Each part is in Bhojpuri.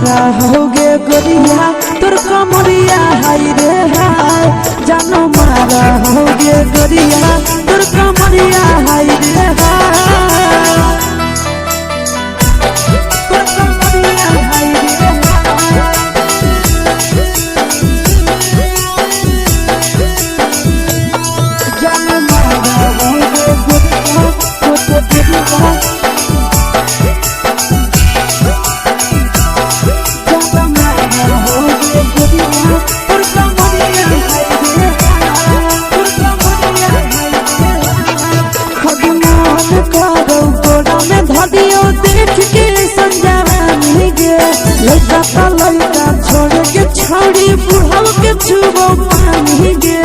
मारा होगे गोरिया तोर कमरिया हाय रे हाय जानो मारा होगे गोरिया तोर कमरिया हाय रे हाय तोर कमरिया हाय रे जानो मारा होगे गोरिया तोर कमरिया लड़का छोड़ के छौड़ी बुढ़ाव के छुबो पानी गे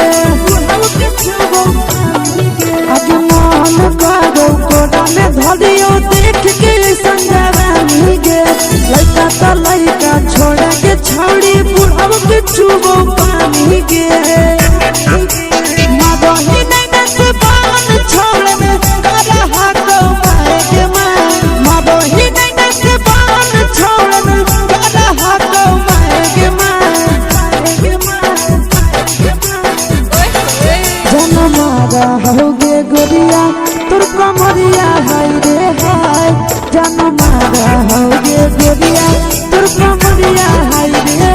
आज मन करो कोड़ा में धरियो देख के संजवानी गे लड़का छोड़ के छौड़ी बुढ़ाव के छुबो पानी गे मदही नहीं नस बान छोड़ में करा हाको माए के मां मदही नहीं नस बान छोड़ में करा हाको माए के मां जनमारा होगे गोरिया तोर कमरिया हाय रे हाय जनमारा होगे गोरिया तोर कमरिया हाय रे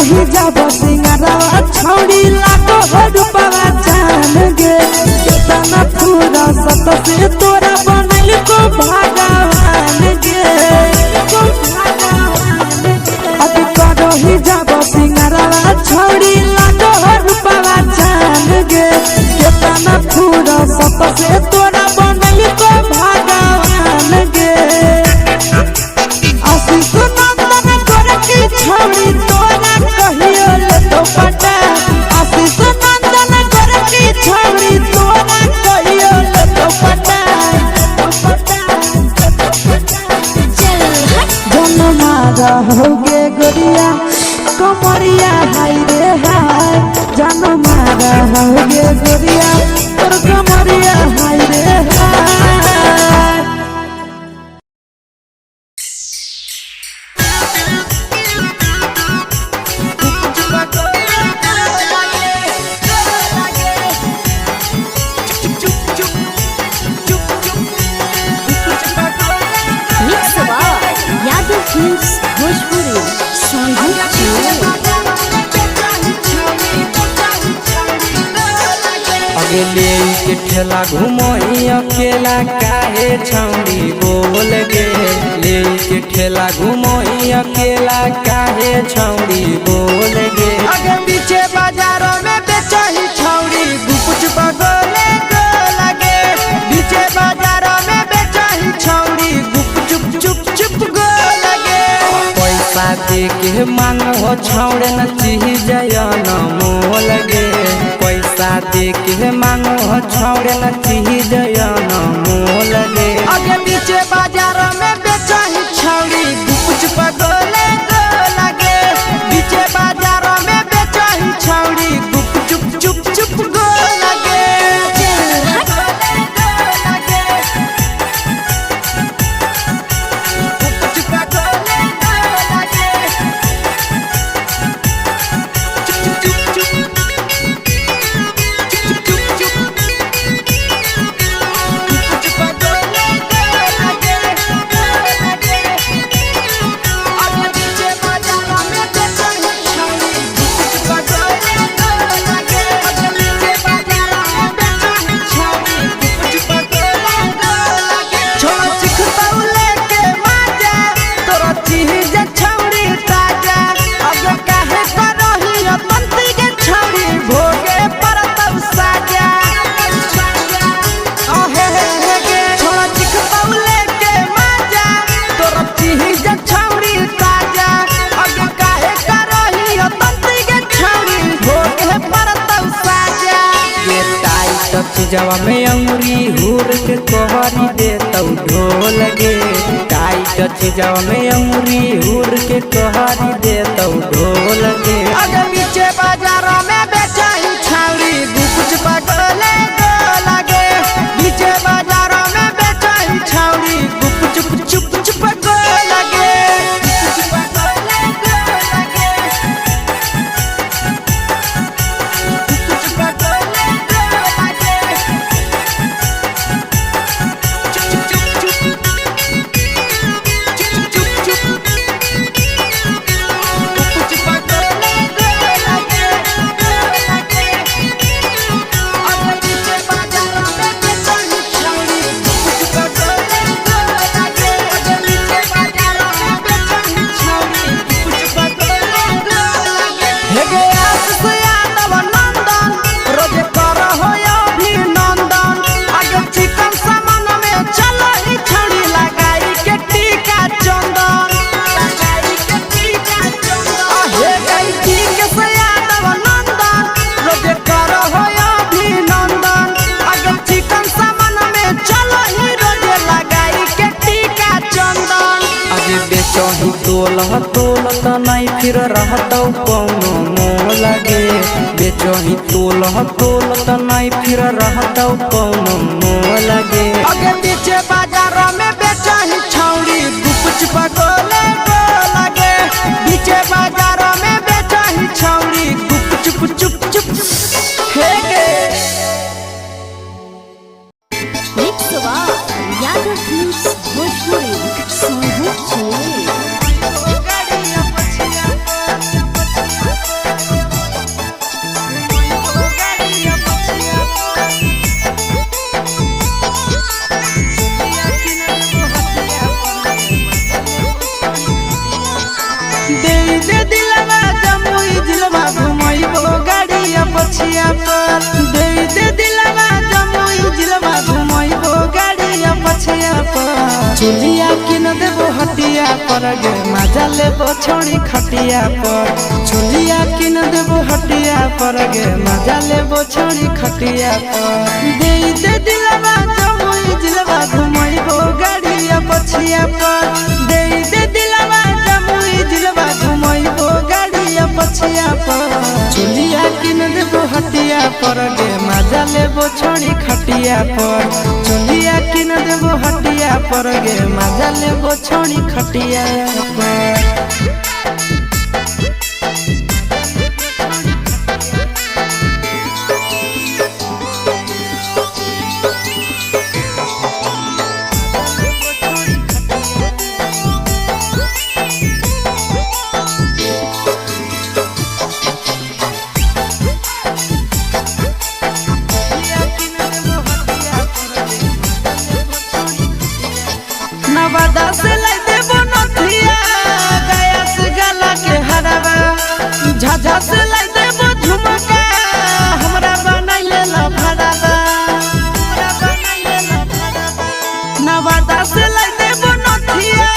ही जब सिंगारवा छौड़ी लागो रूपवा जान गे कितना पूरा सत से तोरा बनल को भगवान गे अभी करो ही जब सिंगारवा छौड़ी लागो रूपवा जान गे कितना पूरा सत से तोरा बनल को भगवान गे आशीष नंदन कर की छौड़ी तोरा कहियो ले तो पटा आशीष नंदन कर की छौड़ी तोरा कहियो ले तो पटा जनमारा होगे गोरिया कमरिया हाय रे हाय जनमारा होगे गोरिया तोर कमरिया हाय रे हाय ले के ठेला घुमोई अकेला काहे छौड़ी बोल गे ले के ठेला घुमोई अकेला काहे छौड़ी बोल गे आगे पीछे बाजारों में बेचही छौड़ी गुपुच बगले को लगे पीछे बाजारों में बेचही छौड़ी गुप चुप चुप चुप गो लगे पैसा दे के मांगो छौड़े न चीज न मोल गे पैसा दे के मांगो छौड़े न चीज न मोल गे आगे पीछे बाजारों में बेचही छौड़ी गुपुच बगले को लगे पीछे बाजारों में बेचही छौड़ी गुप चुप चुप चुप गो लगे चीजवा में अंगुरी हुर के कोहरी दे तौ ढोल गे। टाइट चीजवा में अंगुरी हुर के कोहरी दे तौ ढोल गे। अगर पीछे बाजारों में बेचाई छावड़ी कुछ पगले को लगे। पीछे बाजारों में बेचाई छावड़ी चुप चुप चुप को लगे। बेचही तोल त नहीं फिर रहतौ कौनो मोल गे। बेचही तोल त नहीं फिर रहतौ कौनो मोल गे। अगे पीछे बाजारों में बेचही छौड़ी कुछ पगले को लगे। पीछे बाजारों में बेचही छौड़ी चुप चुप चुप हे गे। पछिया पर दे दे दिलवा जमुई जिलवा घुमैबो गाड़िया पछिया पर। चुलिया किन देबो हटिया पर गे मजा लेबो छोड़ी खटिया पर। चुलिया किन देबो हटिया पर गे मजा लेबो छोड़ी खटिया पर। दे दे दिलवा जमुई जिलवा घुमैबो गाड़िया पछिया पर। दे दे दिलवा जमुई जिलवा घुमैबो गाड़िया पछिया पर। चुलिया किन देबो हटिया पर गे मजा लेबो छोड़ी खटिया पर। चुलिया किन देबो हटिया पर गे मजा लेबो छोड़ी खटिया पर। नवादा से लाई देबो नथिया गया से गला के हरवा। झाझा से लाई देबो झुमका हमरा बनाइले ला भड़वा। नवादा से लाई देबो नथिया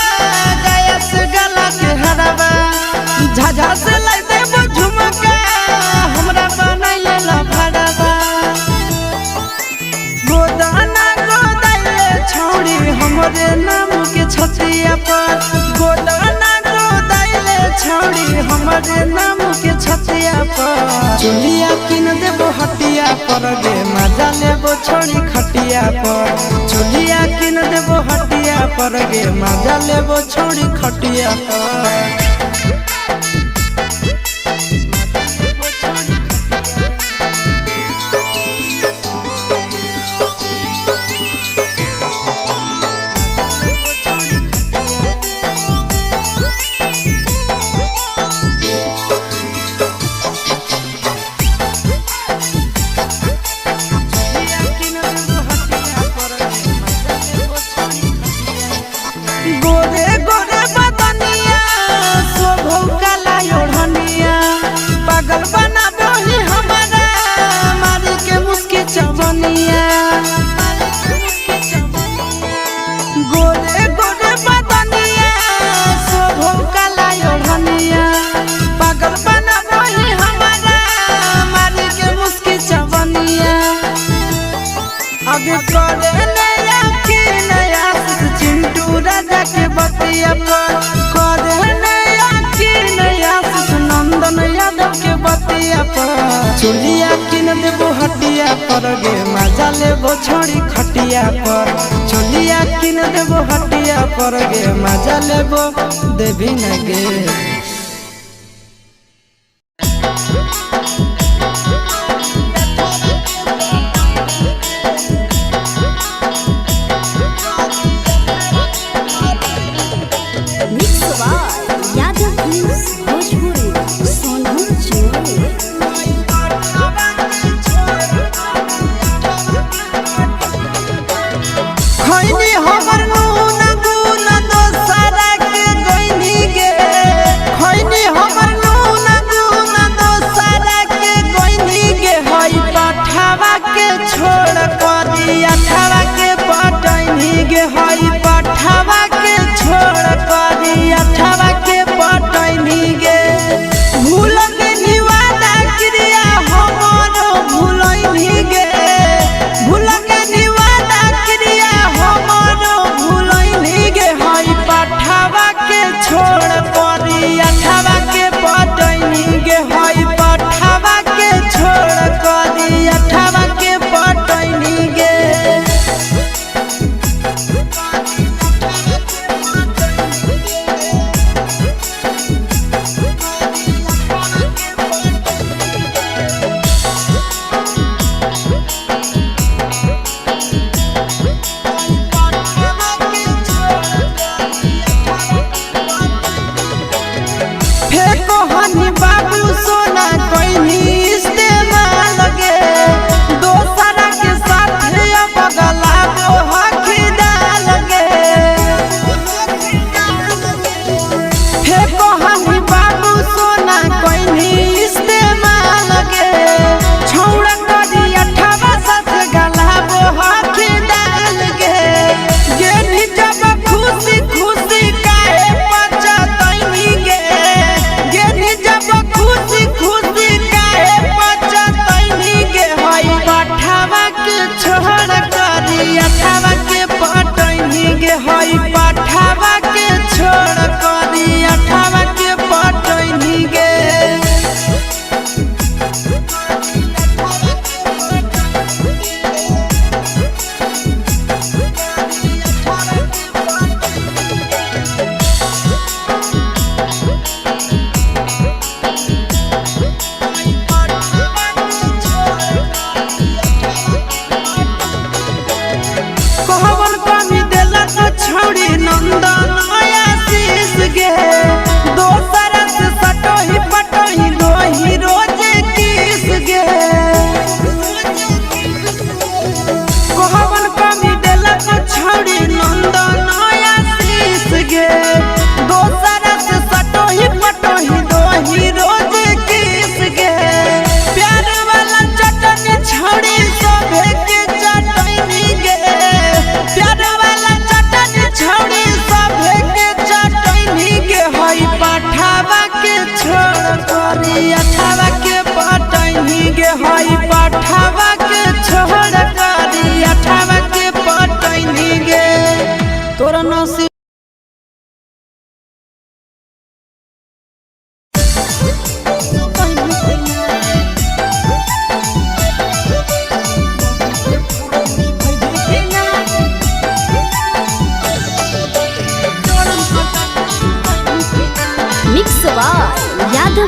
गया से गला के हरवा। झाझा से लाई देबो झुमका हमरा बनाइले ला भड़वा। गोदाना गोदाइले छौड़ी हमरे नाम के छतिया पर। गोदाना गोदाइले छौड़ी हमरे नाम के छतिया पर। चुलिया किन देबो हटिया पर गे मजा लेबो छोड़ी खटिया पर। चुलिया किन देबो हटिया पर गे मजा लेबो छोड़ी खटिया पर। गोरे गोरे बदनिया पर चोलिया किन देबो हटिया पर गे मजा लेबो छोड़ी खटिया पर चोलिया किन देबो हटिया पर गे मजा लेबो देवी न गे यादव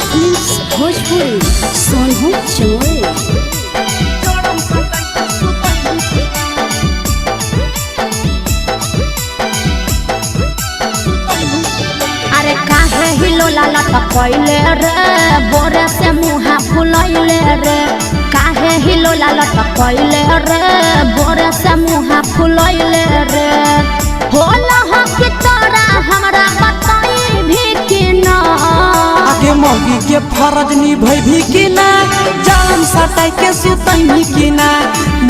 फिल्म्स भोजपुरी सोनू चोर। अरे काहे हिलो लाला टपैले रे बोरे से मुहा फुलैले रे काहे हिलो लाला टपैले रे बोरे से मुहा फुलैले रे होला हो कि तोरा हमरा बताई भी कि ना आगे मौगी के फरज निभै भी कि ना जान सटाई के सुतै भी कि ना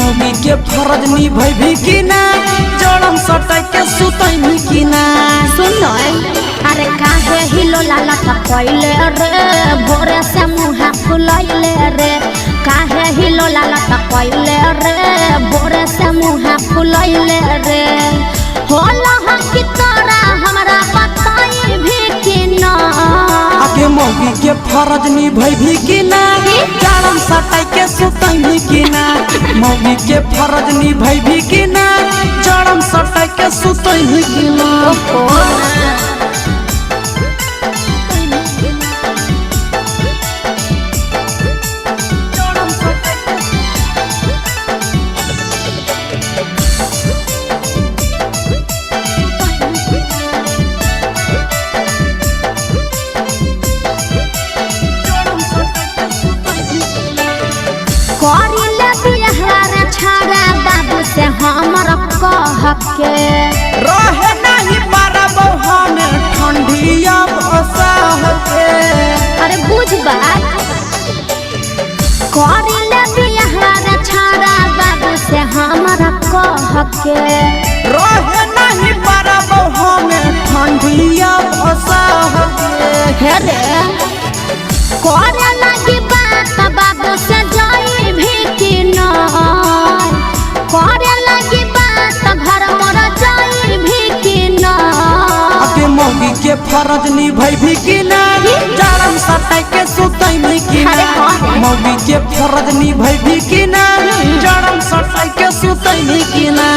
मौगी के फरज निभै भी कि ना जड़म सटाई के सुतै भी कि ना सुन अरे काहे हिलो लाला टपैले रे बोरे से मुहा फुलैले रे काहे हिलो लाला टपैले रे बोरे से मुहा फुलैले रे होला हो कि तोरा हमरा बताई भी कि ना आगे मौगी के फरज निभै भी कि ना जाड़म सटाई के सुतई की ना मौगी के फरज निभाई भी की ना जाड़म सटाई के सुतई की ना से हमर कह के रहे नहीं पारब हम ठंडिया बसाह के अरे बुझ बात करिले बिहार छाड़ा बाबू से हमर कह के रहे नहीं पारब हम ठंडिया बसाह के हे रे करे लगी बात बाबू से जाई भी कि न करे लगी बात घर मोर जाई भी कि न अके मौगी के फरज निभाई भी कि ना जाड़म सटाई के सुतई भी कि ना मौगी के फरज निभाई भी कि ना जाड़म सटाई के सुतई भी कि ना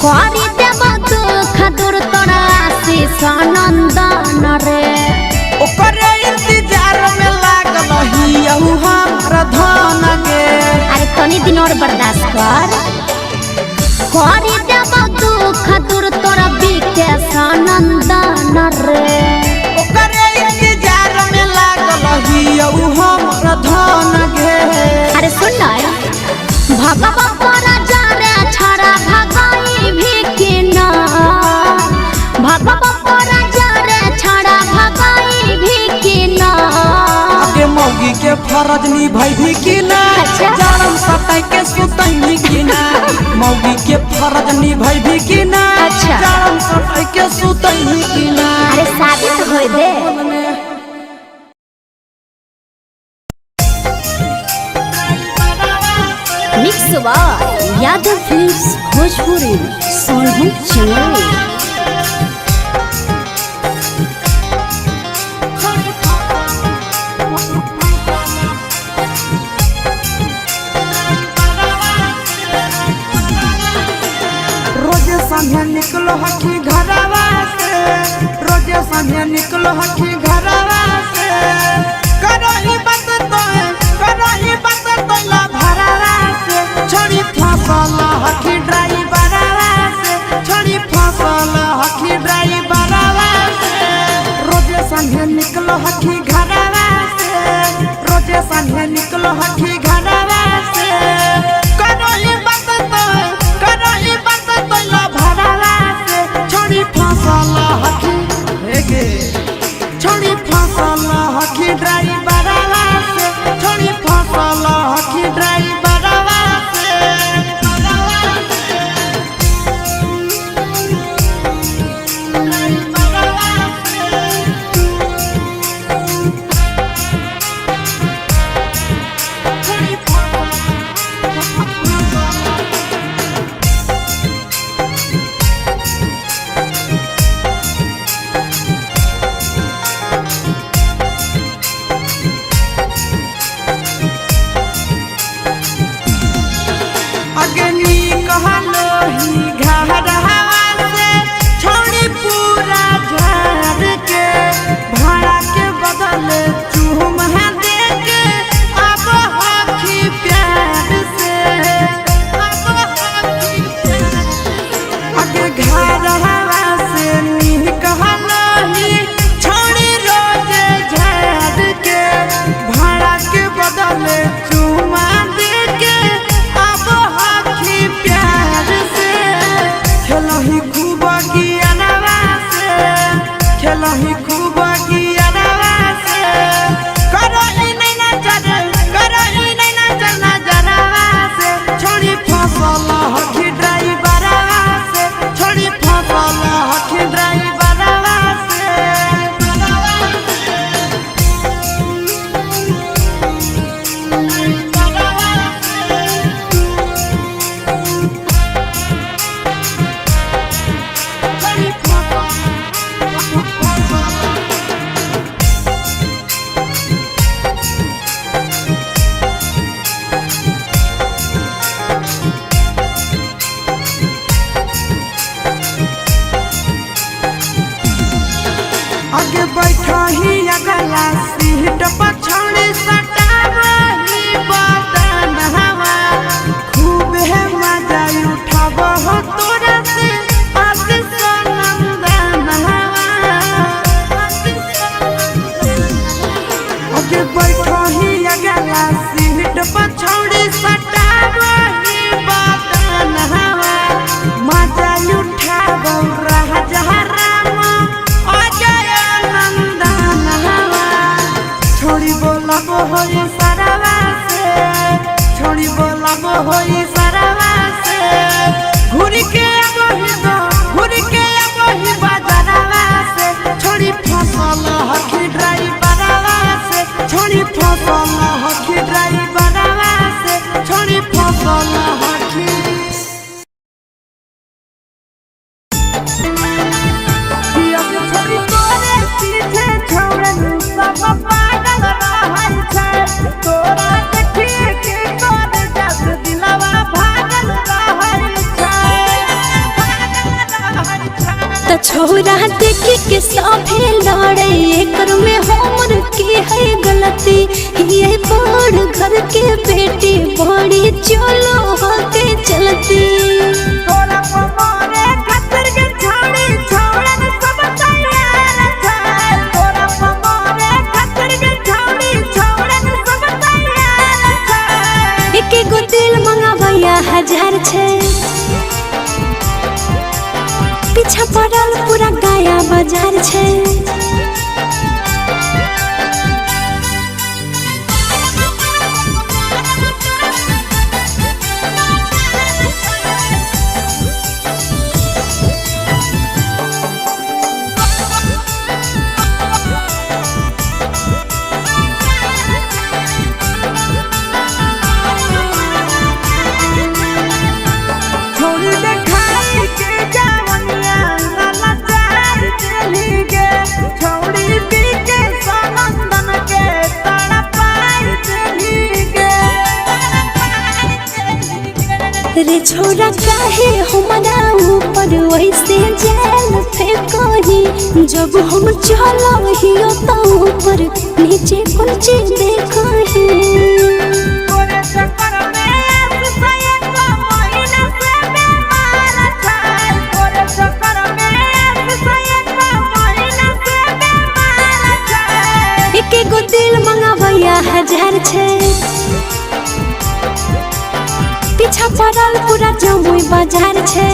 करी देव दुख दूर तोरा आशीष नंदन रे ओकरे इंतजार में लागल हियहु हमर धन गे अरे तनी दिन और बर्दाश्त कर करी देव दुख दूर तोरा विकेश नंदन रे ओकरे इंतजार में लागल हियहु हमर धन गे अरे सुन भगवा तोरा जाने छड़ा भगाई भी कि ना भगवा तोरा जाने छड़ा भगाई भी कि ना अके मौगी के फरज निभाई भी कि ना जाड़म सटाई के सुतई भी कि ना मौगी के फरज निभाई भी कि ना जाड़म सटाई के सुतई भी कि ना अरे शादी तो होई दे mix by Yadav films Bhojpuri Sonu Chandel रोजे संझे निकलो हकी घरवा से रोजे संझे निकलो हकी घरवा से करही बात तो ला भरवा से छोड़ी फसल हकी ड्राइवरवा से छोड़ी फसल हकी ड्राइवरवा से रोजे संझे निकलो हकी घरवा से रोजे संझे निकलो हकी घरवा से करही बात तो ला भरवा से छोड़ी फसल हकी हेगे छोड़ी फसल हकी ड्राइवरवा से छोड़ी फसल हकी ड्राइवर अगला सीट पछौड़ी सटावही बदन हवा खूब है मजा उठाव हो तोरा से आशीष नंदन हवा अगे बैठो ही अगला सीट पछौड़ी सटावही बदन हवा मजा उठाव राजा राम अजय नंदन हवा छोड़ी बोलब होई सरवा से छोड़ी बोलब होई सरवा से घूर के अबही दो घूर के अबही बाजारवा से छोड़ी फसल हकी ड्राइवरवा से छोड़ी फसल हकी ड्राइवरवा से छोड़ी फसल हकी छोड़ी तोरे पीछे छोड़न सब पागल रहल छै तोरा देखिए के तोर जस दिलवा भागल रहल छै त छोरा देखी के सभे लड़े एकर में हमर की है गलती ये बड़ घर के बेटी बड़ी चलो होके चलती तोरा पमारे खतर के छोड़ी छोड़न सब तैयार छै तोरा पमारे खतर के छोड़ी छोड़न सब तैयार छै एक गो दिल मंगावैया 1000 छै पीछा पड़ल पूरा गाया बाजार छै छोड़ी देखाई के जवनिया लाला चार चली गे छोड़ी पी के सनंदन के तड़पाई चली गे रे छोरा काहे हमरा ऊपर वैसे जेल फेंकही जब हम चलहियो त ऊपर नीचे कुछ देखही तोरे चक्कर में आसुसयन महीना से बेमार छै तोरे चक्कर में आसुसयन महीना से बेमार छै एक गो दिल मंगावैया 1000 छै पीछा पड़ल पूरा जमुई बाजार छै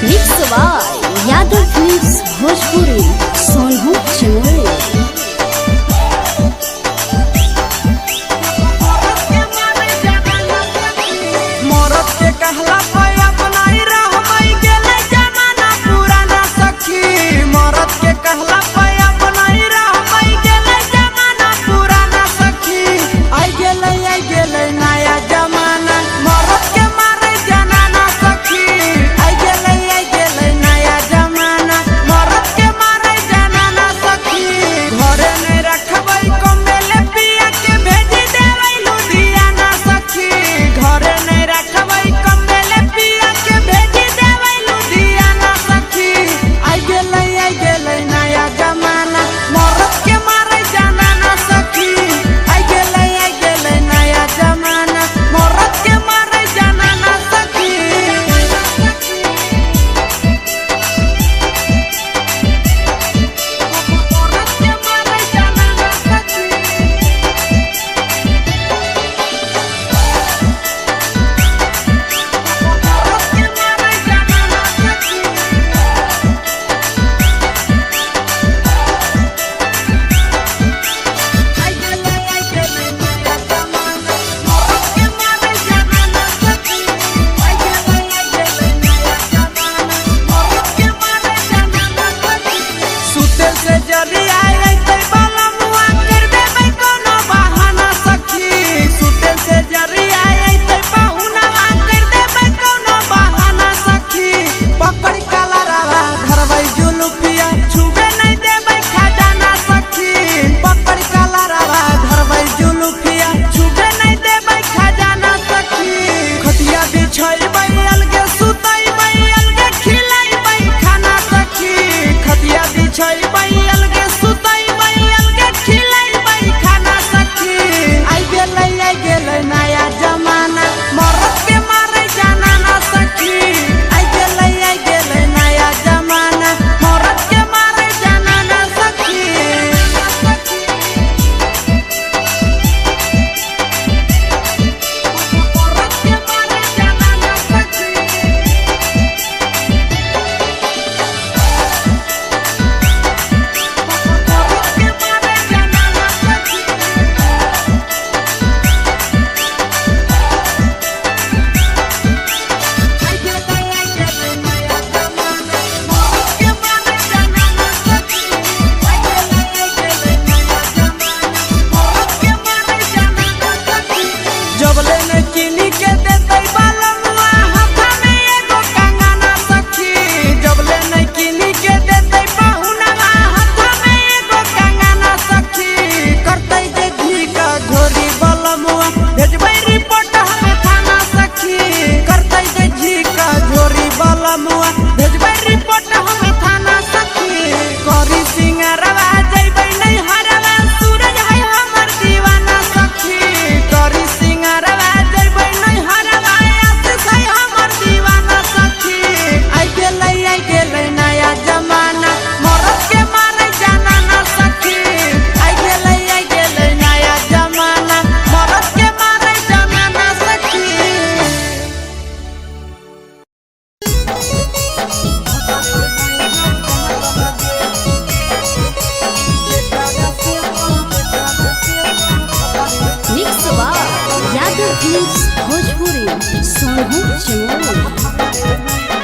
mix by Yadav films Bhojpuri Sonu चिमोरी मरद के कहला पे भोजपुरी सोनू चमोली।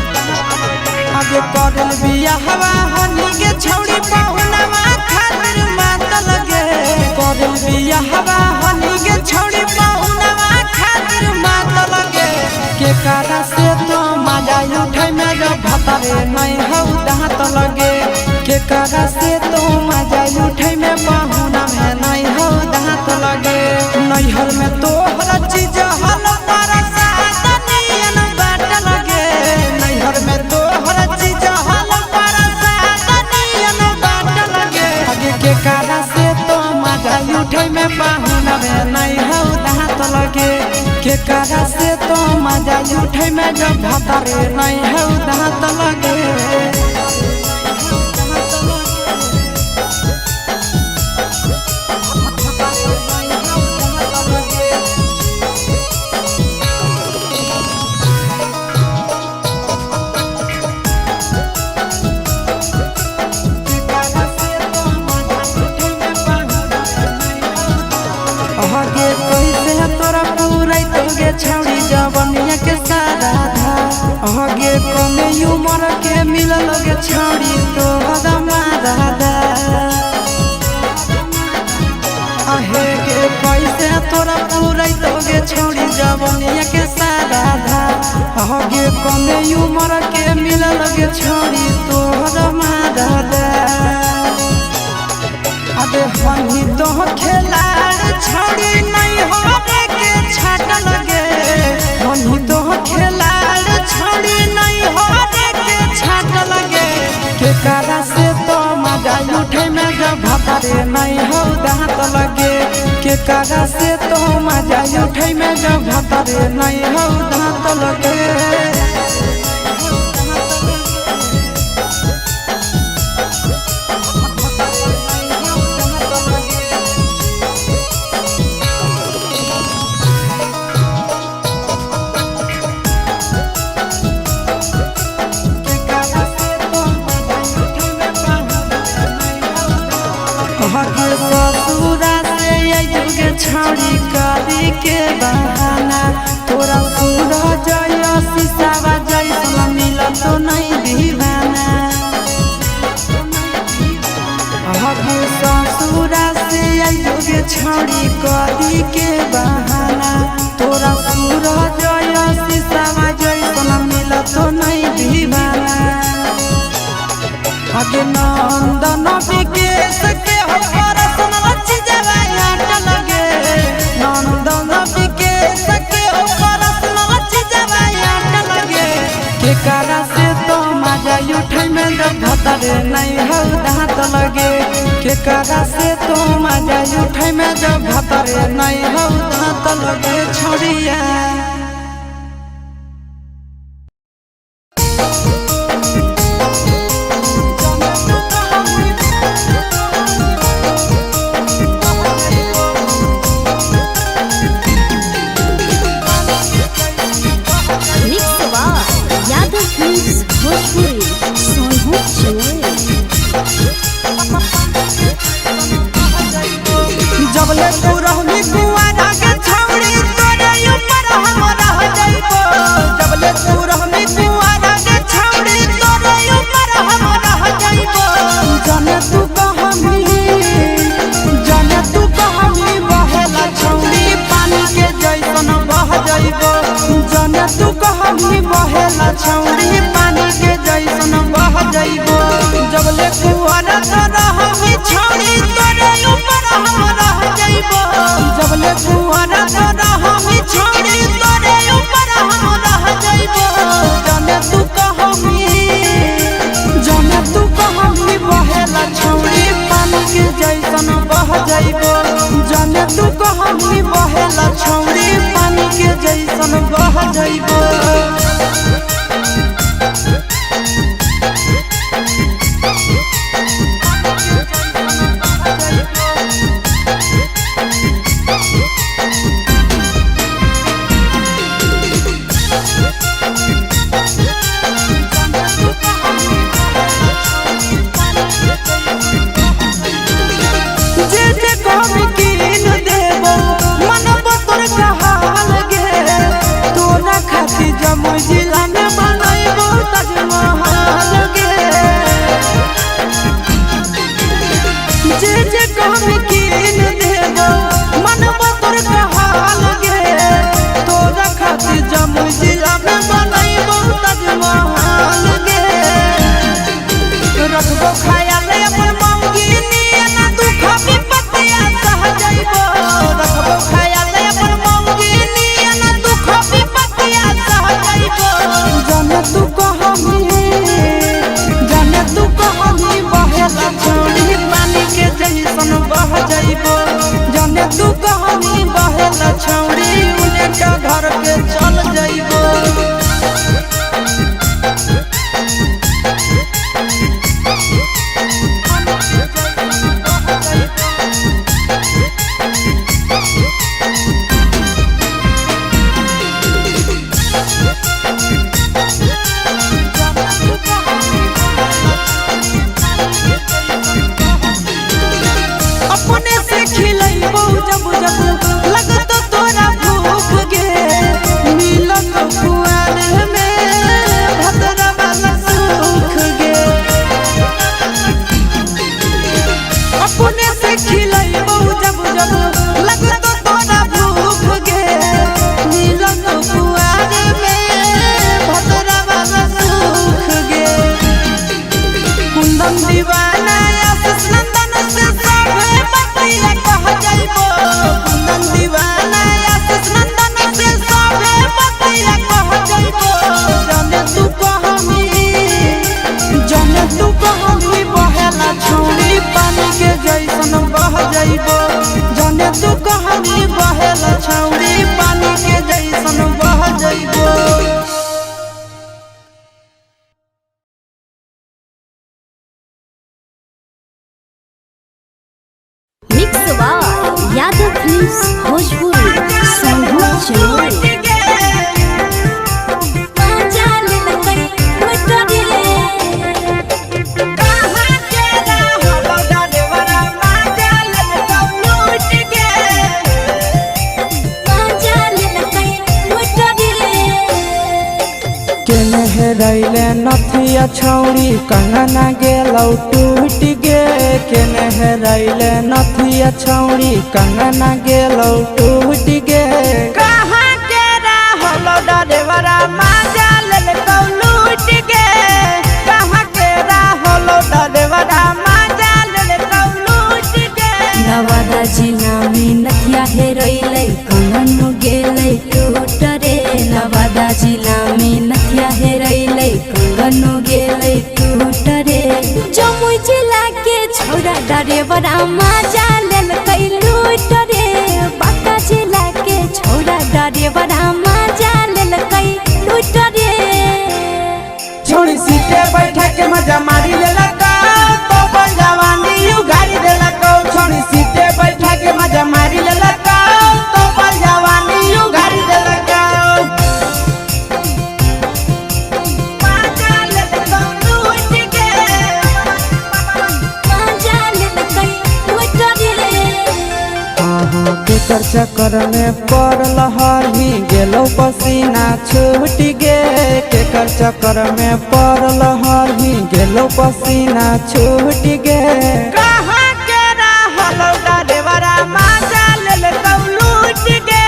आगे करल बियाहवा हनी के छौड़ी पहुनवा खातिर माता लगे करल बियाहवा हनी के छौड़ी पहुनवा खातिर माता लगे के कारा से तो मजा उठै में जब भतरे नहीं हौ दांत लगे के कारा से तो मजा उठै में पहुना में नहीं हौ दांत लगे नैहर में तो हर चीज हल परसा तनियन बाट लगे नैहर में तो हर चीज हल परसा तनियन बाट लगे आगे के कारा से तो मजा उठै में पहुना में नहीं हौ दांत लगे के कारा से तो मजा उठै में जब भतरे नहीं हौ दांत लगे आगे कैसे तोरा पूरा तोगे छौड़ी जवनिया के सारा धा आगे कमे उमर के मिलल गे छौड़ी तो हदमा दादा आहे के कैसे तोरा पूरा तोगे छौड़ी जवनिया के सारा धा आगे कमे उमर के मिलल गे छौड़ी तो हदमा दादा अबे हनी तो खेलाड़ छौड़ी नहीं होने के छाट लगे हनी तो खेलाड़ छौड़ी नहीं होने के छाट लगे के कारा से तो मजा उठे में जब भतरे नहीं हो दांत लगे के कारा से तो मजा उठे में जब भतरे नहीं हो दांत लगे ससुरा से युगे छौड़ी करी के बहाना तोरा पूरा जय शीशावा जैसा मिल तो नहीं दीवाना ससुरा से युगे छौड़ी करी के बहाना तोरा पूरा जय शीशावा जैसा मिल तो नहीं दीवाना आगे नंदन विकेश के कारा से तो मजा उठै में जब भतरे नहीं हौ दांत लगे के कारा से तो मजा उठै में जब भतरे नहीं हौ दांत लगे छोड़िया भोजपुरी सोनू चमोली। जबले तू रहनी कुआरा के छौड़ी तोरे ऊपर हम रह जाइबो जबले तू रहनी कुआरा के छौड़ी तोरे ऊपर हम रह जाइबो जाने तू कहमी बहेला छौड़ी पानी के जैसन बह जाइबो जाने तू कहमी बहेला छौड़ी पानी के जैसन बह जाइबो जबले कुआरा रहमी छौड़ी तोरे ऊपर हम रह जाइबो जबले कुआरा रहमी छौड़ी तोरे ऊपर हम रह जाइबो जाने तू कहमी बहेला छौड़ी पानी के जैसन बह जाइबो जाने तू कहमी बहेला छौड़ी पानी के जैसन बह जाइबो जे जे कहमी कीन देबो मनवा तोर कहाल गे तोरा खातिर जमुई जिला में बनैबो ताजमहल गे रखबो ख्याल अपन मौगी नियना दुख विपत्तिया सह जइबो रखबो ख्याल अपन मौगी नियना दुख विपत्तिया सह जइबो जाने तू कहमी बहेला छौड़ी पानी के जैसन बह जइबो जाने तू कहमी बहेला छौड़ी उन्हें का घर के चल जइबो अपने से खिलैबो जब जब लगतो तोरा भूख गे मिलत कुआर में भतरा वाला सुख गे अपने से खिलैबो जब जब लगतो तोरा भूख गे मिलत कुआर में भतरा वाला सुख गे कुंदन दीवाना आशीष नंदन से सबे बतिया कह जइबो कुंदन दीवाना आशीष नंदन से सबे बतिया कह जइबो जाने तू कहमी बहेला छौड़ी पानी के जैसन बह जइबो जाने तू कहमी बहेला छौड़ी पानी के जैसन बह जइबो mix by Yadav films Bhojpuri संगीत चलोरी केने हेरैले नथिया छौड़ी कंगना गेलौ टूट गे केने हेरैले नथिया छौड़ी कंगना गेलौ टूट गे कहाँ के रहलो डरेवरा माजा लेलकौ लूट गे कहाँ के रहलो डरेवरा माजा लेलकौ लूट गे नवादा जिला में नथिया हेरैले कंगन गेलै टूट रे नवादा जिला में नथिया हेरैले कंगन गेलै टूट रे जमुई जिला के छौड़ा डरेवरा माजा लेलकै लूट रे बांका जिला के छौड़ा डरेवरा माजा लेलकै लूट रे छोड़ी सीटे बैठा के मजा मारी लेलकौ तो बन जवानी उगारी देलकौ छोड़ी सीटे बैठा के मजा मारी लेलकौ तो बन जवानी उगारी देलकौ माजा लेलकौ लूट गे माजा लेलकै लूट रे केकर चक्कर में पड़ल हरही गेलौ पसीना छूट गे केकर चक्कर में पड़ल हरही गेलौ पसीना छूट गे कहाँ के रहलो डरेवरा माजा लेलकौ लूट गे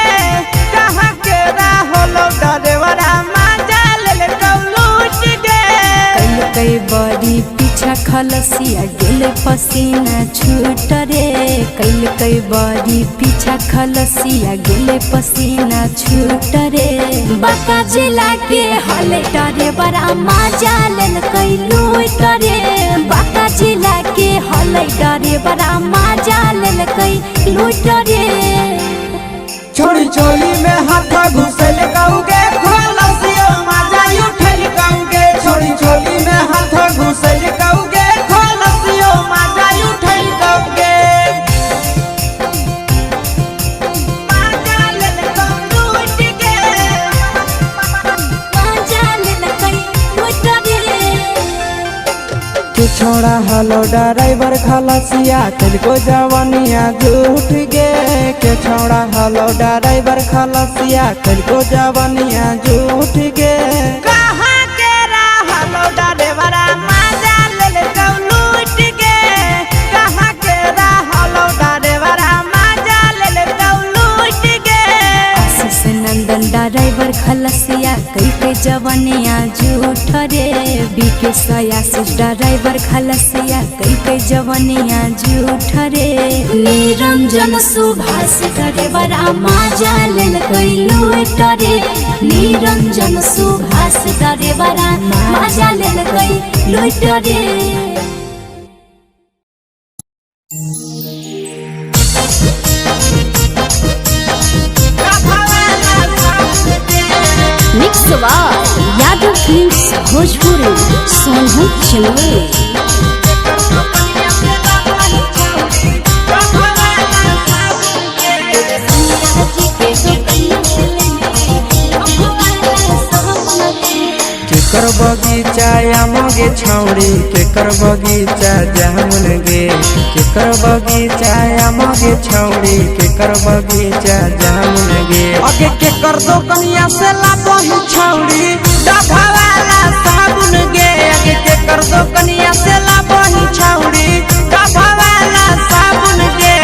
कहाँ के रहलो डरेवरा माजा लेलकौ लूट गे कई बड़ी पीछा खलसिया गेले पसीना छूट रे कई बड़ी पीछा खलसिया गेले पसीना छूट रे बांका जिला के हले डरे बड़ा माजा लेलकै लूट रे बांका जिला के हले डरे बड़ा माजा लेलकै लूट रे छोड़ी चोली में हाथ घुसल कौगे खलसियो माजा उठल कौगे छोड़ी चोली में हाथ घुसल कौगे खलसियो माजा उठल कौगे माजा लेलकौ लूट गे माजा लेलकै लूट रे के छोड़ा हलो ड्राइवर खलसिया तेलको जवानिया झूठ गे के छोड़ा हलो ड्राइवर खलसिया तेलको जवानिया झूठ गे कहाँ के रहलो डरेवरा माजा लेलकौ लूट गे कहाँ के जवनिया झूठ रे बीके सया से ड्राइवर खलसिया कई जवनिया झूठ रे निरंजन सुभाष ड्राइवर माजा लेल कई लूट रे निरंजन सुभाष ड्राइवर माजा लेल कई लूट रे। मिक्स यादव फिल्म्स भोजपुरी सोनू चिलवे। केकर बगीचा आमगे छौड़ी केकर बगीचा जामुन गे केकर बगीचा आमगे छौड़ी केकर बगीचा जामुन गे अगे केकर दो कनिया से लाबही छौड़ी डभा वाला साबुन गे अगे केकर दो कनिया से लाबही छौड़ी डभा वाला साबुन गे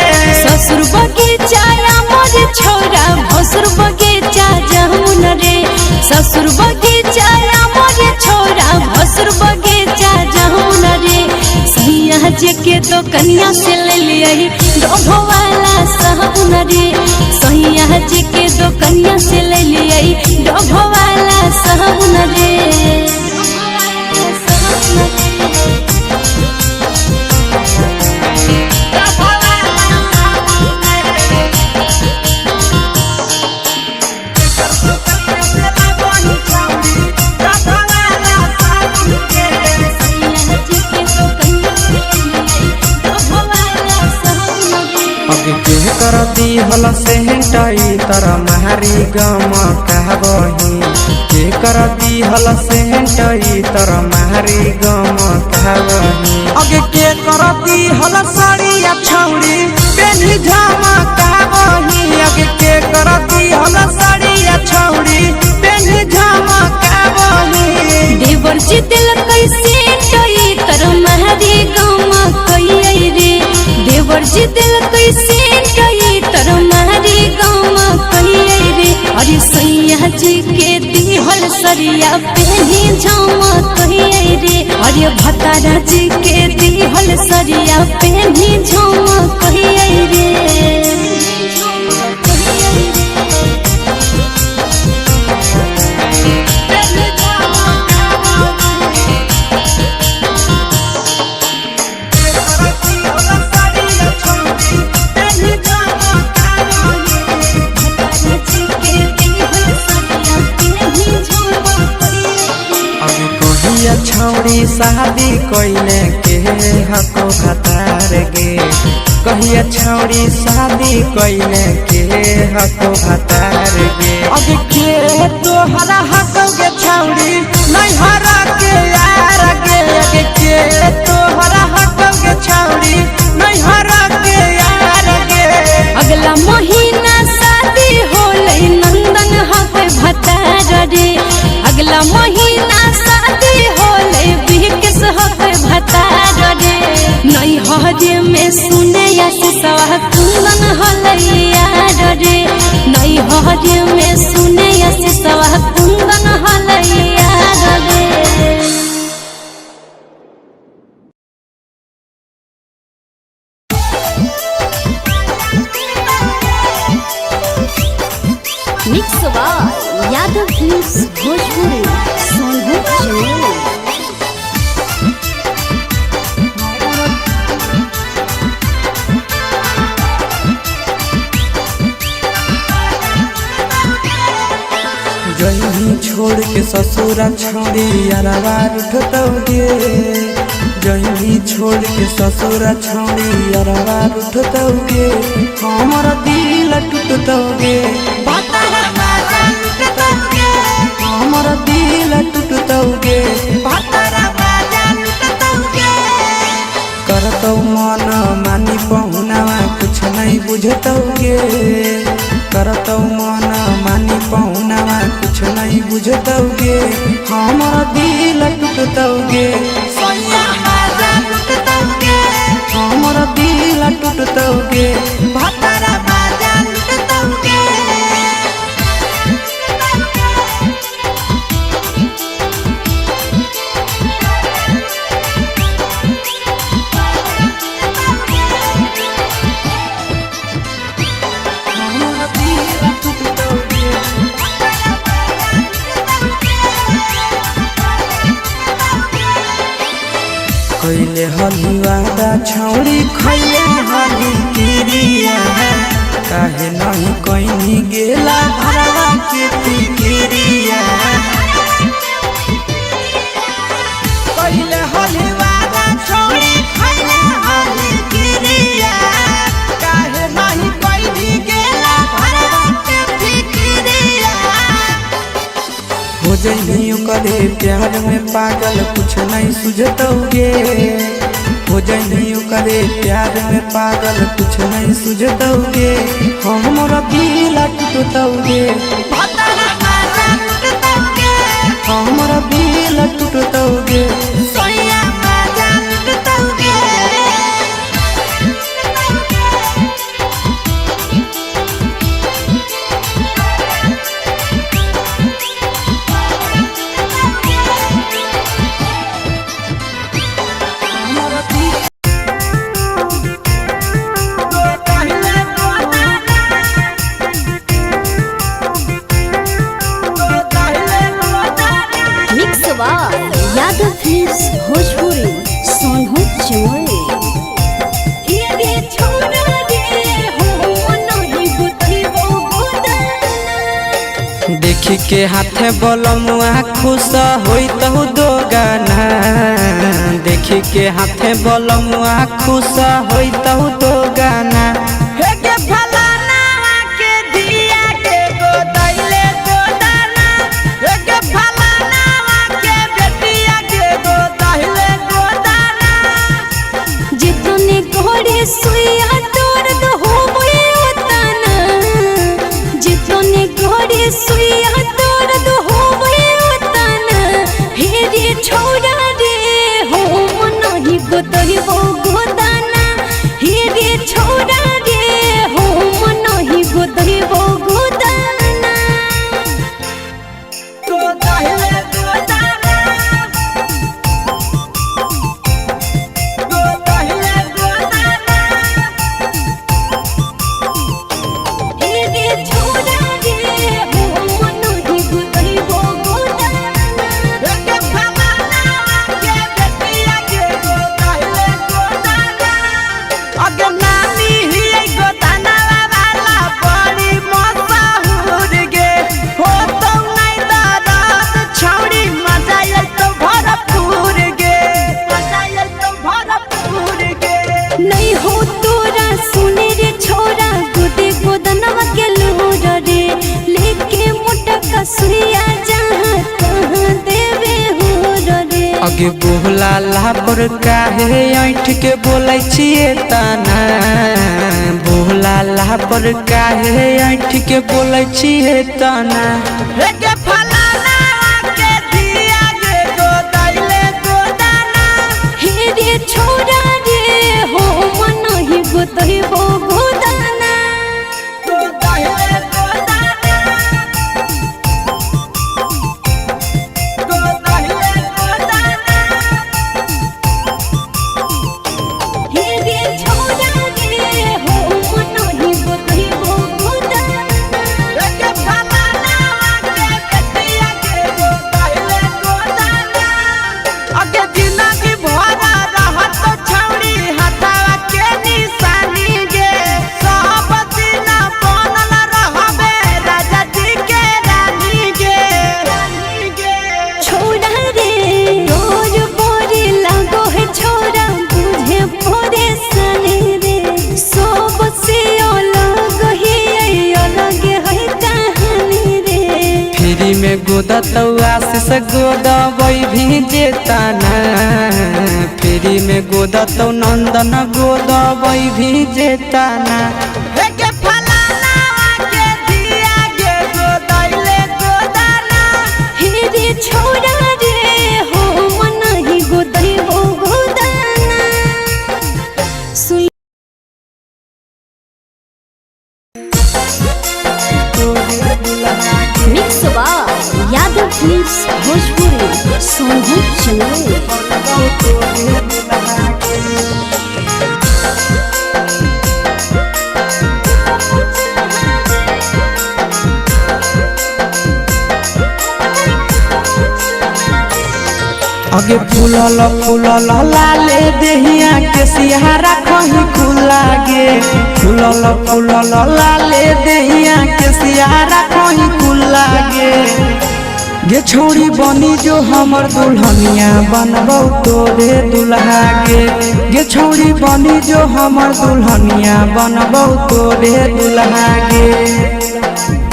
ससुर बगीचा मोर छौरा भसुर बगीचा जामुन रे ससुर बगीचा मोर छौरा भसुर बगीचा जामुन रे सैया जे के तो कनिया से ले लियही डोभो वाला साबुन रे सैया जे के तो कनिया से ले लियही डोभो वाला साबुन रे। कर दी हल से हटाई तर मारी गम कहबही के कर दी हल से हटाई तर मारी गम कहबही अगे के कर दी हल साड़िया छौड़ी पेन्ही झमा कहबही अगे के कर दी हल साड़िया छौड़ी पेन्ही झमा कहबही देवर जी दिल कैसे टई तर मारी गम कई रे देवर जी दिल कैसे टई तर मारी गम कई रे अरे सैया जी के दिहल सरिया पेन्ही झमा कई रे अरे भतारा जी के दिहल सरिया पेन्ही झमा कई रे। छौड़ी शादी कोइले के हको भतार गे कहिया छौड़ी शादी कोइले के हको भतार गे अगे के तोहरा हको गे छौड़ी नहीं हरा के यार गे अगे के तोहरा हको गे छौड़ी नहीं हरा के यार गे अगला महीना शादी होले नंदन हके भतार रे अगला महीना शादी होले बिहकस हके भतार रे नहीं हजे में सुने या सवा कुंदन होले यार रे नहीं हजे में सुने या सवा कुंदन होले यार रे। मिक्स यादव फिल्म्स भोजपुरी सोनू चिलवे। जही छोड़ के ससुरा छोड़ी अरवा उठतौगे जही छोड़ के ससुरा छोड़ी अरवा उठतौगे हमर दिल टूटतौगे हमर दिल टूटतौगे करतौ मन मानी पहुनावा कुछ नहीं बुझतौगे करतौ मन मानी पहुनावा कुछ नहीं बुझतौगे हमर दिल टूटतौगे हमर दिल टूटतौगे हलवादा छौड़ी खैले हली किरिया काहे नहीं कहीं गेला भरवा के तिकिरिया पहले हलवादा छौड़ी खैले हली किरिया काहे नहीं कहीं गेला भरवा के तिकिरिया हो जइनी करे प्यार में पागल कुछ नहीं सुझतौगे हो जइनी करे प्यार में पागल कुछ नहीं सुझतौगे हमरा दिल टूटतौगे भतरा मारा लुटतौगे हमरा दिल टूटतौगे सोया मारा लुटतौगे मिक्स यादव फिल्म्स भोजपुरी सोनू चमोली देखी के हाथे बलमुआ खुश होई तो दो गाना देखी के हाथे बलमुआ खुश होई तो दो गाना हे के फलाना के दिया के गोदैले गोदाना हे के फलाना के बेटिया के गोदैले गोदाना जितने घोड़े सुइया तोर दो होवे उतना जितने घोड़े सुइया तोर दो होवे उतना हे रे छोड़ा रे हो नहीं गोतही वो गोदाना हे रे छोड़ा रे हो नहीं गोतही वो गोदाना गोदैले गोदाना गोदैले गोदाना हे रे छोड़ा रे हो नहीं गोतही वो गोदाना हे के फलाना के बेटिया के गोदैले गोदाना अगे नानी ही गोदाना वाला बड़ी मशहूर गे हो तो नहीं दादा छौड़ी मजा आयल तो भरपूर गे मजा आयल तो भरपूर गे नहीं हो तोरा सुने रे छोरा गोदे गोदनवा के लोर रे लेके मोटा कसुरिया जहाँ तहाँ देवे हो रे अगे बोला लापर काहे ऐठ के बोलै छिए ताना बोला लापर काहे ऐठ के बोलै छिए ताना हे के फलाना के दिया गे गोदैले गोदाना हे रे छोरा रे हो मन ही गोतही वो गोदाना गोदैले गोदाना गोदैले गोदाना हे रे छोरा रे हो मन ही गोतही वो गोदाना हे के फलाना के बेटिया के गोदैले गोदाना अगे जिंदगी भरा रहत तो छौड़ी हथवा के निशानी गे सब दिन बनल रहबे राजा जी के रानी गे रानी गे छोड़ा रे रोज बोरे लागो है छोरा बुझे परेशानी रे सब से अलग है कहानी रे फ्री में गोदा तो आशीष गोदा वही भी जेताना फ्री में गोदा तो नंदन गोदा वही भी जेताना हे के फलाना के दिया गे गोदैले गोदाना हे रे छोड़ा रे हो मन ही गोदही वो गोदाना सुन मिक्स यादव फिल्म्स भोजपुरी सोनू चमोली अगे फूलल फूलल लाले देहिया के सिहारा कहीं खुला गे फूलल फूलल लाले देहिया के सिहारा कहीं खुला गे छोड़ी बनी जो हमर दुल्हनिया बनबौ तोरे दुल्हा गे छोड़ी बनी जो हमर दुल्हनिया बनबौ तोरे दुल्हा गे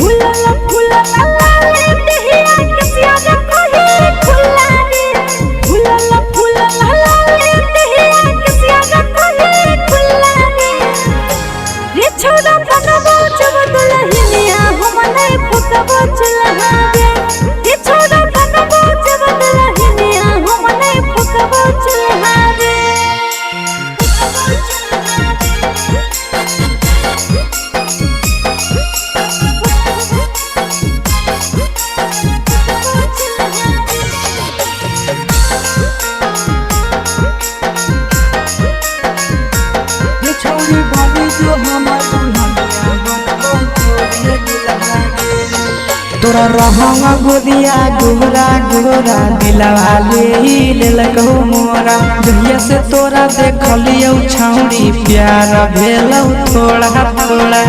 फूलल फूलल लाले देहिया के सिहारा कहीं खुला गे फूलल फूलल लाले देहिया के सिहारा कहीं खुला गे रे छोड़ा बनबौ जब दुल्हनिया हम नहीं फुकबौ चुल्हा गे रे छोड़ा बनबौ जब दुल्हनिया हम नहीं फुकबौ चुल्हा गे छोड़ी बनी जो हमर दुल्हनिया बनबौ तोरे दुल्हा गे तोरा रहंगा गोदिया गोरा गोरा दिलवा ले ललकौ मोरा जहिया से तोरा देखलियौ छौड़ी प्यार भेलौ थोड़ा थोड़ा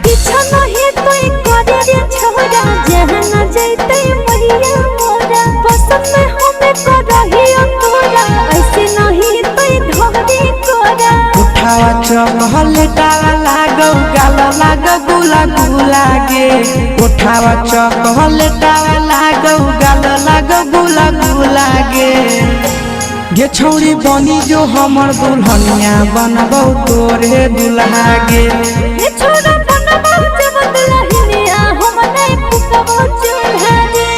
पीछा नहीं तोई करे रे छोरा जहां न जैते मैया मोरा पसंद में हमें करहियो तोरा ऐसे नहीं तोई धोरी कोरा उठावा चहलटावा लागौ गाल लागौ गुला गुला गे उठावा चहलटावा लागौ गाल लागौ गुला गुला गे छौड़ी बनी जो हमर दुल्हनिया बनबौ तोरे दुल्हा गे रे छोरा बनबौ जब दुल्हनिया हम नहीं फुकबौ चुल्हा गे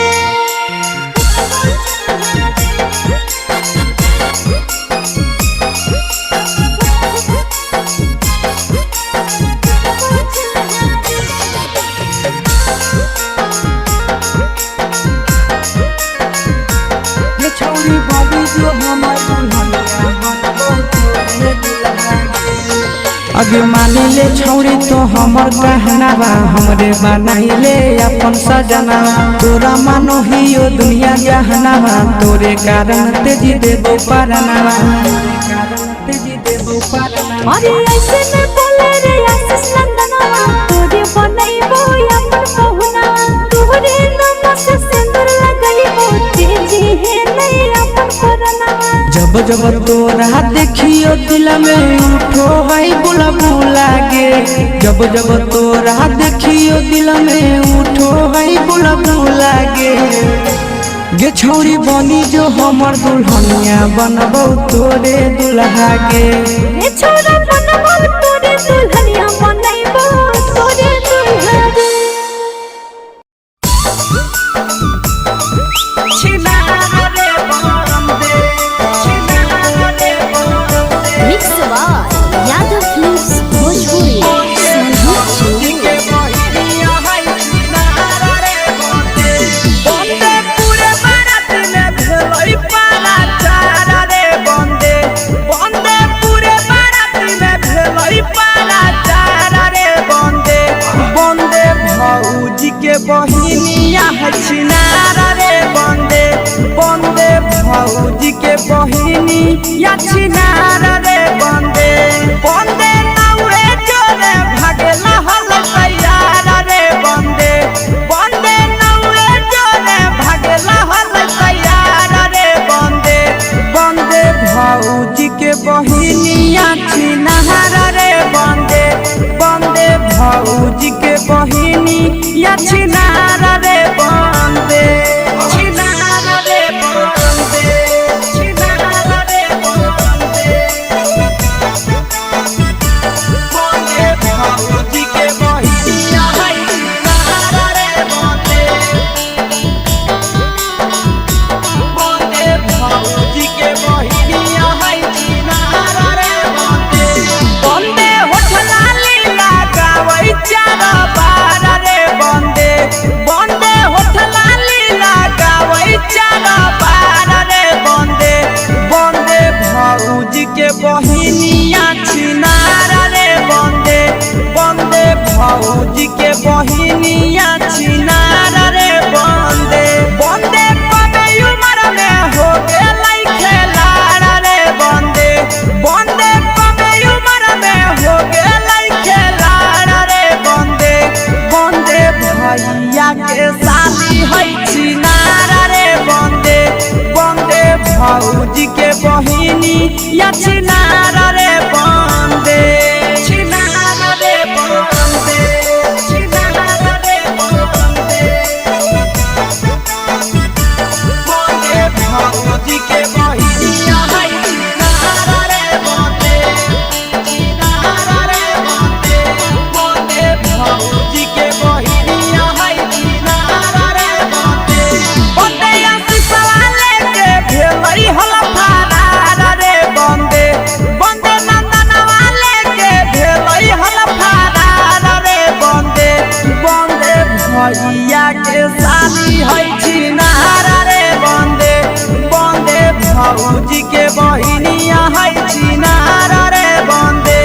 छोड़ी बनी जो हमर दुल्हनिया बनबौ तोरे दुल्हा गे अगे मानी ले छौड़ी तो हमर कहना बा हमरे बनाई ले अपन सजना तोरा मानो हियो दुनिया जहाना बा तोरे कारण तेजी देबो पारना अरे ऐसे न बोले रे आशीष नंदनवा तोरे बनैबो अपन बहुना तोरे नाम से सिंदूर लगैबो तेजी है नहीं अपन परना जब जब तोरा देखियो दिल में उठो है बुलबुला गे जब जब तोरा देखियो दिल में उठो है बुलबुला गे छौड़ी बनी जो हमर दुल्हनिया बनबौ तोरे दुल्हा गे रे छोरा बनबौ तोरे दुल्हनिया बनैबो तोरे दुल्हा गे mix by Yadav films Bhojpuri बहिनिया है छिनारा रे बंदे बंदे भौजी के बहिनी या छिनारा रे बंदे बंदे नाउरे जोरे भागेला हल तैयारा रे बंदे बंदे नाउरे जोरे भागेला हल तैयारा रे बंदे बंदे भौजी के बहिनी या छिनारा रे बंदे बंदे भौजी के बहिनी या छिनारा रे बंदे छिनारा रे बंदे छिनारा रे बंदे बंदे भौजी के बहिनी या छिनारा रे बंदे बंदे भौजी के बहिनी या छिनारा रे बंदे बंदे होठला लीला गावै चारा बारा रे बंदे बंदे होठला लीला गावै चारा बारा रे बंदे बंदे भौजी के बहिनिया छिनारा रे बंदे बंदे भौजी के बहिनिया छिनारा रे बंदे बंदे उम्र में हो गेलै खेलाड़ रे बंदे बंदे कमे उम्र में हो गेलै खेलाड़ रे बंदे बंदे भैया के साली है छिनार रे बंदे बंदे भौजी के बहिनी या छिनार रे बंदे छिनार रे बंदे छिनार रे बंदे बंदे भौजी के बहिनी या है छिनार रे बंदे छिनार रे बंदे बंदे भौजी के बहिनी या है छिनार रे बंदे बंदे आसी सवाले के भेलै हला फरार रे बंदे बंदे नंदन वाले के भेलै हला फरार रे बंदे बंदे भैया के साली है छिनार रे बंदे बंदे भौजी के बहिनिया है छिनार रे बंदे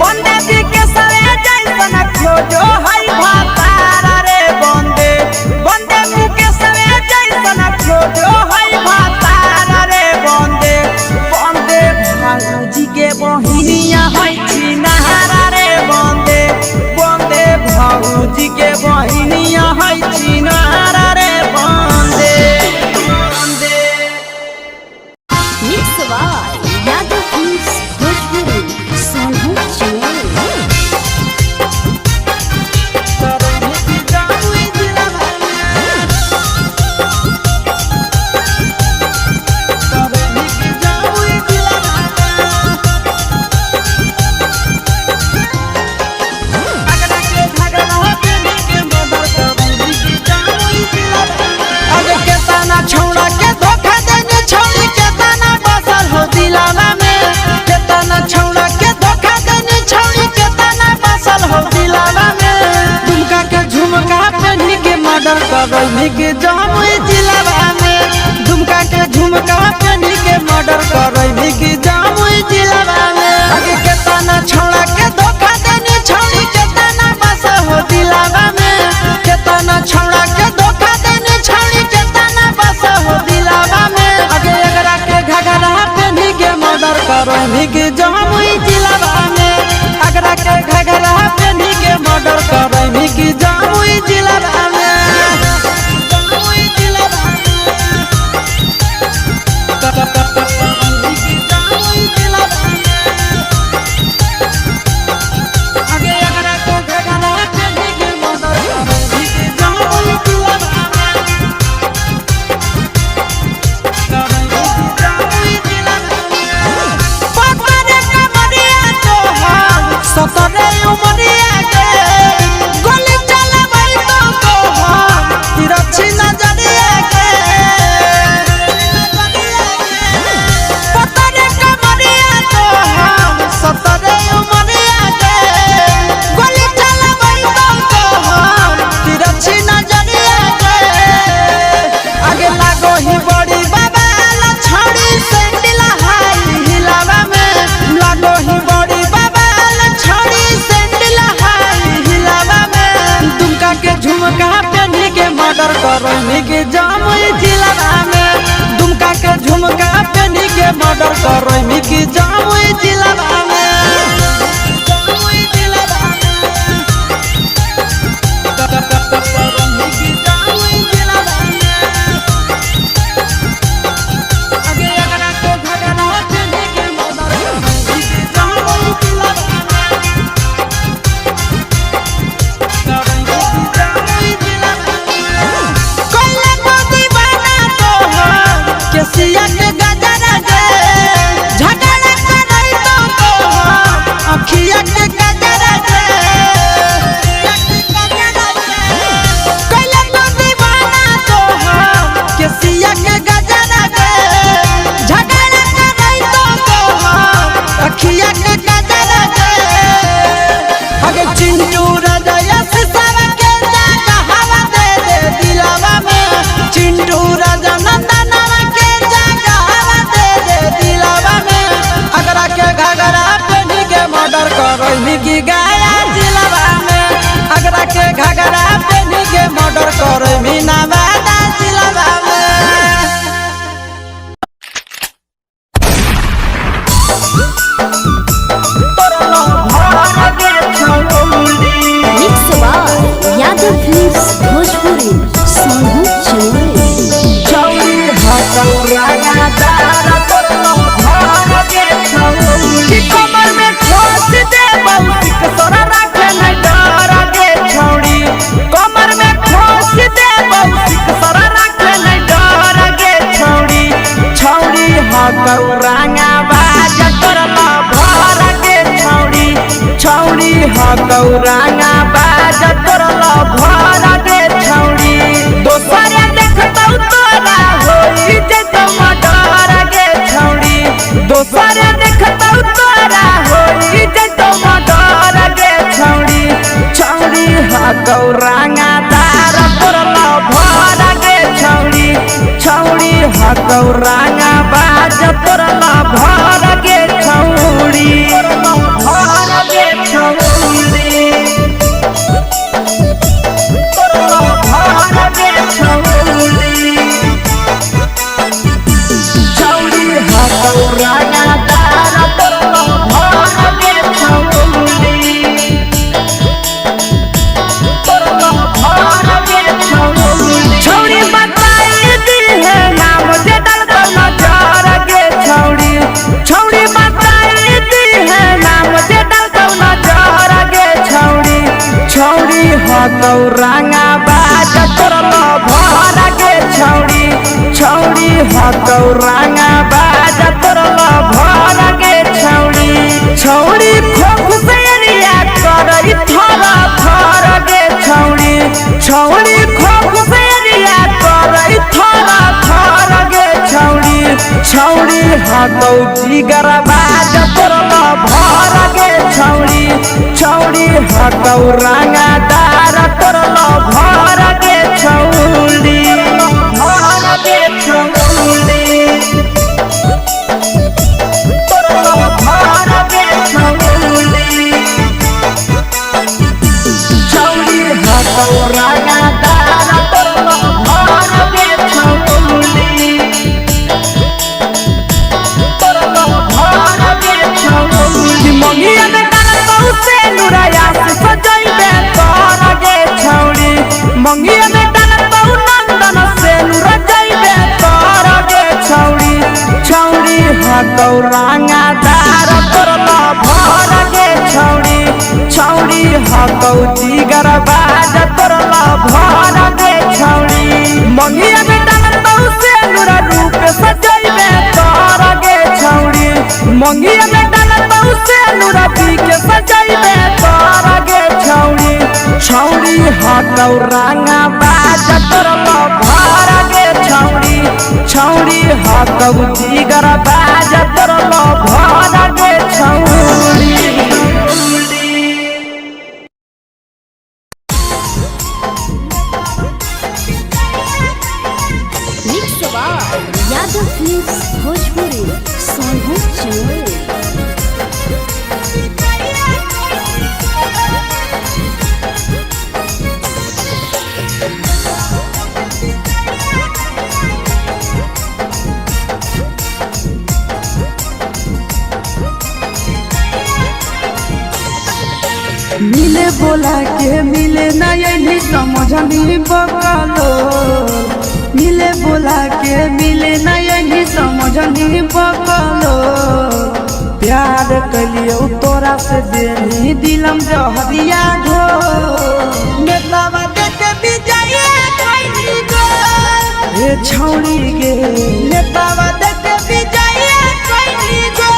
बंदे भी के सरे जैसन खोजो है भातार रे बंदे बंदे मुँह के सरे जैसन खोजो है भातार रे बंदे बंदे भौजी के बहिनिया है छिनार रे बंदे बंदे भौजी के बहिनिया है छिनार रे बंदे बंदे mix by Yadav films Bhojpuri सोनू चुनरी अरे केतना छौड़ा के धोखा देने छौड़ी केतना बसल हो दिलावा में केतना छौड़ा के धोखा देने छौड़ी केतना बसल हो दिलावा में दुमका के झुमका पहनी के मर्डर करैनी के जामुई जिलावा में दुमका के झुमका पहनी के मर्डर करैनी के जामुई जिलावा में अरे केतना छौड़ा के धोखा देने छौड़ी केतना बसल हो दिलावा में केतना छौड़ा के धोखा देने छौड़ी केतना बसल हो दिलावा में अगे एकरा के घगरा पहनी के मर्डर करैनी के जामुई जिलावा में एकरा के घगरा पहनी के मर्डर करैनी के जामुई जिलावा में जामुई जिलावा जामुई जिलावा अगे एकरा के घगरा पहनी के मर्डर करैनी के जामुई जिलावा पतरे कमरिया तोहार सतरे उमरिया के गोली चलबै तो तोहार तिरछी नजरिया के पतरे कमरिया तोहार सतरे उमरिया के गोली चलबै तो तोहार तिरछी नजरिया के आगे लागो ही बड़ी बाबा छड़ी सैंडल हाई हिलावा में लागो ही बड़ी बाबा छड़ी सैंडल हाई हिलावा में दुमका के झुमका पहनी के मर्डर करैनी के जामुई जिलावा में दुमका के झुमका पहनी के मर्डर करैनी के जामुई जिलावा में जामुई जिलावा करैनी के जामुई जिलावा अगे एकरा के घगरा पहनी के मर्डर करैनी के जामुई जिलावा करैनी के जामुई जिलावा कोइला को दीवाना तोहार केसिया के गजरा दे झगड़ा करै तो तोहार अखिया के गजरा दे कोइला को दीवाना तोहार केसिया के गजरा दे झगड़ा करै तो तोहार अखिया के गजरा दे अगे चिंटू राजा से सारा के जागा हवा दे दे दिलावा में चिंटू राजा नंदनवा के जागा हवा दे दे दिलावा में अगरा के घगरा पहनी के मर्डर करैनी की गाया जिलावा में अगरा के घगरा पहनी के मर्डर करैनी नवादा जिलावा में गौरांगा बाज तोर भर गे छौड़ी दोसर देखतौ तोरा होई जतो मडर गे छौड़ी दोसर देखतौ तोरा होई जतो मडर गे छौड़ी छौड़ी हा गौरांगा तार तोर भर गे छौड़ी छौड़ी हा गौरांगा बाज तोर भर गे छौड़ी भर गे छौड़ी भर गे छौड़ी छौड़ी हा गौरांगा तार तोर भर गे छौड़ी तोर भर गे छौड़ी छौड़ी बताई दी है नाम जे डाल नजर गे छौड़ी छौड़ी बताई दी है नाम जे डाल नजर गे छौड़ी छौड़ी हा गौरांगा बाज तोर भर गे छौड़ी छौड़ी हा गौरांगा बाज तोर भर गे छौड़ी छौड़ी खोख से रिया करई थरा थर गे छौड़ी छौड़ी खोख से रिया करई थरा थर गे छौड़ी छौड़ी हा गौजी गरबाज तोर भर गे छौड़ी छौड़ी हा गौरांगा दार तोर भर गे छौड़ी भर गे छौड़ी तोर भर गे छौड़ी छौड़ी हा गौरांगा दार तोर भर गे छौड़ी तोर भर गे छौड़ी मंगिया में डाल से नुराया से सजइबे तोर गे छौड़ी मंगिया में डाल नंदन से नुर जइबे तोर गे छौड़ी छौड़ी हा गौरांगा दार तोर भर गे छौड़ी छौड़ी हा गौजी गरबाज तोर भर गे छौड़ी मंगिया में डाल से नुर रूप सजइबे तोर गे छौड़ी मंगिया में डाल से नुर पी के सजइबे तोर गे छौड़ी छौड़ी हा गौरांगा बाज तोर भर गे छौड़ी छौड़ी हा गौजी गरबाज तोर भर गे छौड़ी यादव फिल्म्स भोजपुरी सोनू चोर मिले बोला के मिले ना यही समझनी बकलो मिले बोला के मिले ना यही समझनी बकलो प्यार कलियो तोरा से देनी दिलम जहरिया घो नेतावा देते विजय कइनी गो ए छौड़ी गे नेतावा देते विजय कइनी गो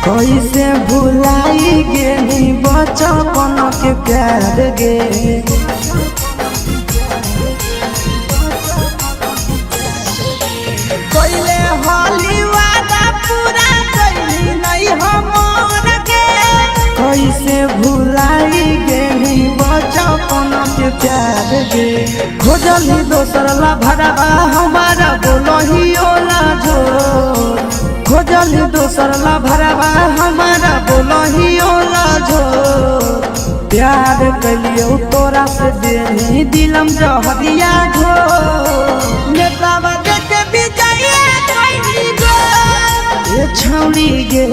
कैसे भुलाई गेली बचपन के प्यार गे कैले हाली वादा पूरा कैली नहीं हमर गे कैसे भुलाई गेली बचपन के प्यार गे खोजली दोसर ला भरवा हमारा बोलही ओला जो खोजली दोसर ला भरवा हमारा बोलही ओला जो प्यार कलियो तोरा से देनी दिलम जहरिया घो नेतावा देखे विजय कोई गो ये छौड़ी गे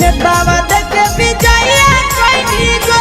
नेतावा देखे विजय कोई गो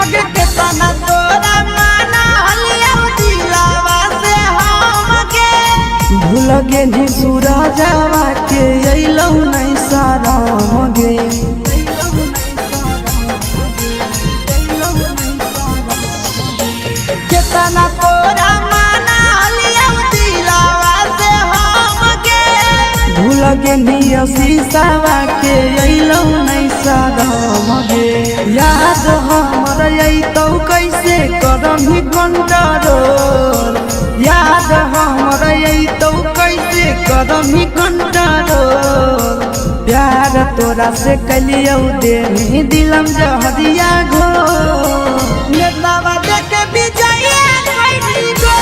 आगे के तना तोरा माना हलिया दिलावा से हमके भूल गे नी सूरजवा के अइलौ नहीं सारा गे के तना तोरा माना हलिया दिलावा से हमके भूल गे नी शीशावा के अइलौ नहीं सारा गे याद हमर अइतौ कैसे करमी कंट्रोल याद हमर अइतौ कैसे करमी कंट्रोल प्यार तोरा से कलियौ देनी दिलम जहरिया घो नेतावा देखे विजय कोई गो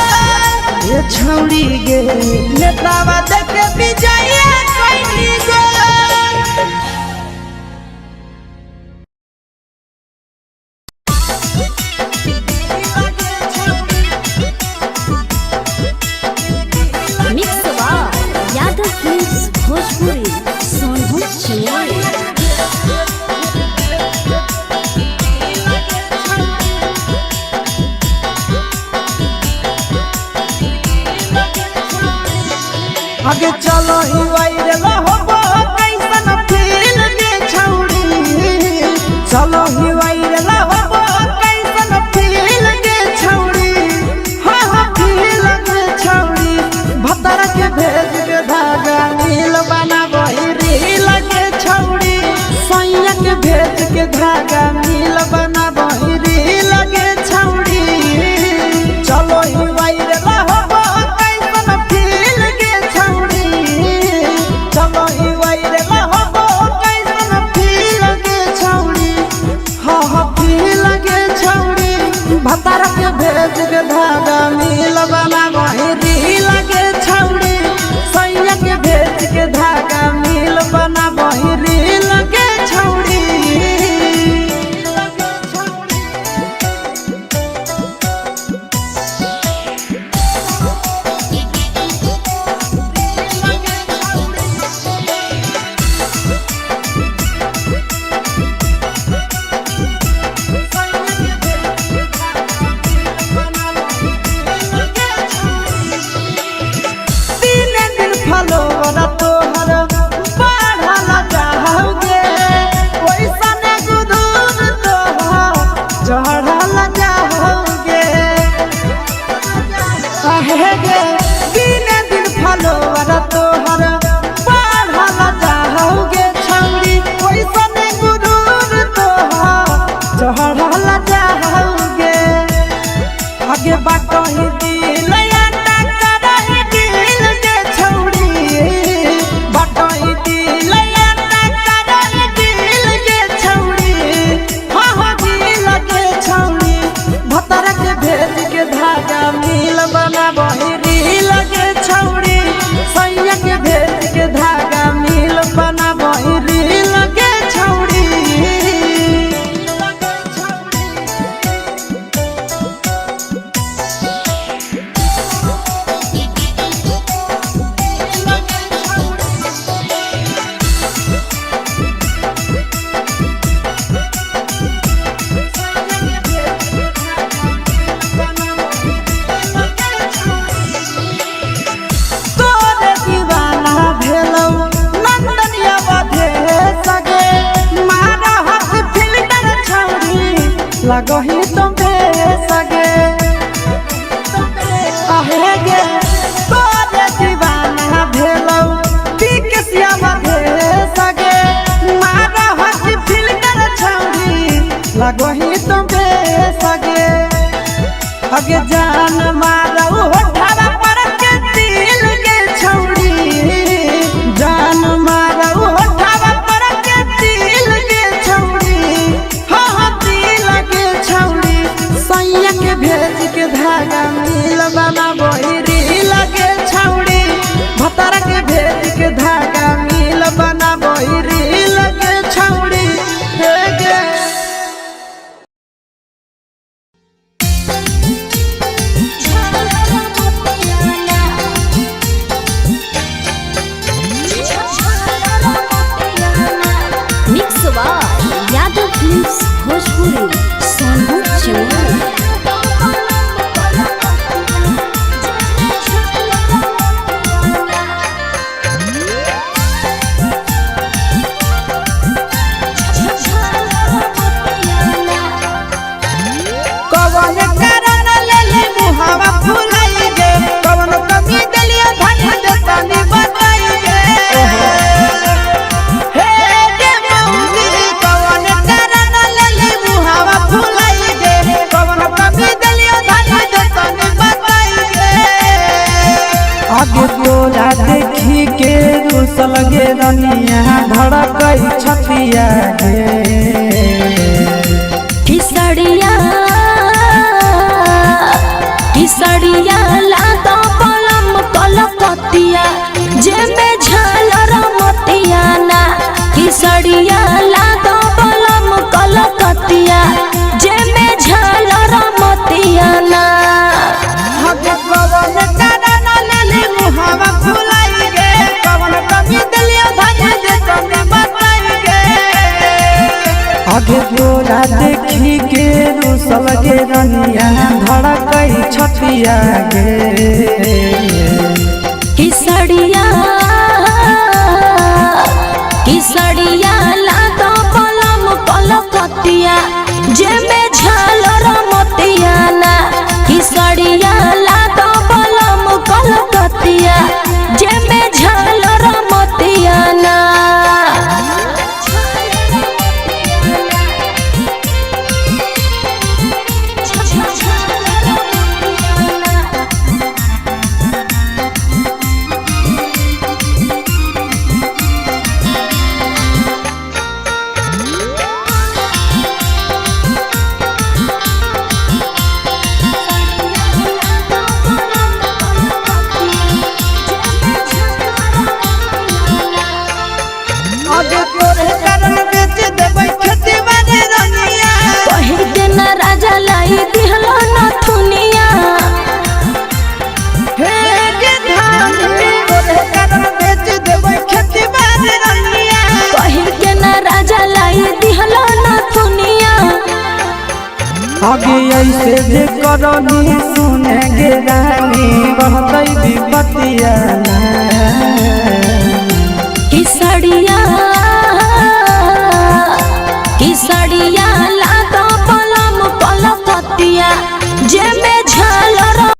ये छौड़ी गे नेतावा देखे विजय कोई गो मिक्स यादव फिल्म्स भोजपुरी सोनभद्र चेन्नई। आगे चलो ही वायरल होबो कैसन फील के छौड़ी चलो ही वायरल होबो कैसन फील के छौड़ी हाँ हाँ फील के छौड़ी भतर के भेज के धागा नील बना बहिरी लगे छौड़ी सैया के भेज के धागा नील बना बहिरी लगे छौड़ी चलो ही वायरल होबो कैसन फील के छौड़ी चलो ही वायरल होबो कैसन फील के छौड़ी हाँ हाँ फील के छौड़ी भतर के भेज के धागा नील बना बहिरी लगे छौड़ी सैया के भेज के धागा नील बना बहिरी लगे छौड़ी फलोवर तोहर बढ़ल जाओगे वैसन गुदूर तोहर चढ़ल जाओगे कहे गे दिन दिन फलोवर तोहर बढ़ल जाओगे छौड़ी वैसन गुदूर तोहर चढ़ल जाओगे आगे बाटही दिल बना बहिरी लगे छौड़ी सैया के भेज के धागा मिल बना बहिरी लगे छौड़ी लगही तुम सगे आहे गे तोरे दीवाना भेलौ बिकसिया भे सगे मार लगही तुम बेसगे अगे जान मारो होठावा पर के दिल के छौड़ी जान मारो होठावा पर के दिल के छौड़ी हाँ दिल के छौड़ी सैया के भेज के धागा मिल बना बहिरी लगे छौड़ी भतार के भेज के धागा मिल बना बहिरी लगे छौड़ी हे गे मिक्स यादव फिल्म्स भोजपुरी सोनू चौहान। कवन कारण लेले मुहावा फुलाई गे कवन कमी दलिया धन देतानी बताई गे हे गे मौजी कवन कारण लेले मुहावा फुलाई गे कवन कमी दलिया धन देतानी बताई गे आगे तोरा देखी के रुसल गे रनिया धड़कई छतिया गे किसड़िया लाता पलम कलकतिया जेमे झालर मोतिया ना किसड़िया लाता पलम कलकतिया जेमे झालर मोतिया ना कवन कारण लेले मुहावा फुलाई गे कवन कमी दलिया धन देतानी बताई गे आगे तोरा देखी के रुसल गे रनिया धड़कई छतिया गे किसड़िया लाता पलम कलकतिया जेमे झालर मोतिया ना किसड़िया लाता पलम कलकतिया जेमे झालर मोतिया ना आगे तोरे कारण बेच देबै खेती बाड़ी रनिया पहिर के न राजा लाई दिहलो न थुनिया हे गे धान तोरे कारण बेच देबै खेती बाड़ी रनिया पहिर के न राजा लाई दिहलो न थुनिया आगे ऐसे जे करनी सुने गे रानी बहतई विपतिया ना